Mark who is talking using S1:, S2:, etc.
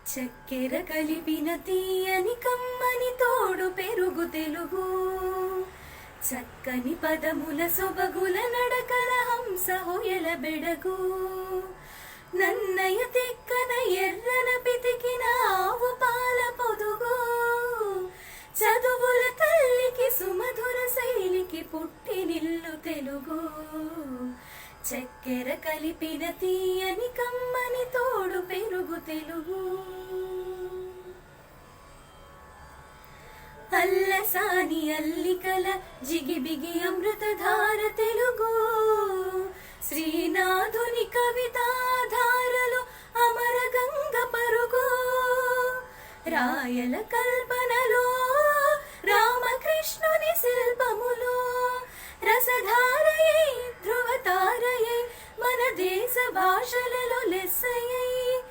S1: చక్కెర కలిపిన తీయని కమ్మని తోడు పెరుగు తెలుగు, చక్కని పదముల సొబగుల నడకల హంస హొయల బెడగు, నన్నయ తిక్కన ఎర్రన పితికిన ఆవు పాల పొదుగు, చదువుల తల్లికి సుమధుర శైలికి పుట్టినిల్లు తెలుగు, చక్కెర కలిపిన తీయని కమ్మని తోడు పెరుగు తెలుగు. అల్లసాని అల్లికల జిగిబిగి అమృతధార తెలుగు, శ్రీనాథుని కవితాధారలు అమర గంగ పరుగు, రాయల కల్పనలో రామకృష్ణుని శిల్పములు, రసధారయై ధ్రువతారయై మన దేశ భాషలలో లెస్సయై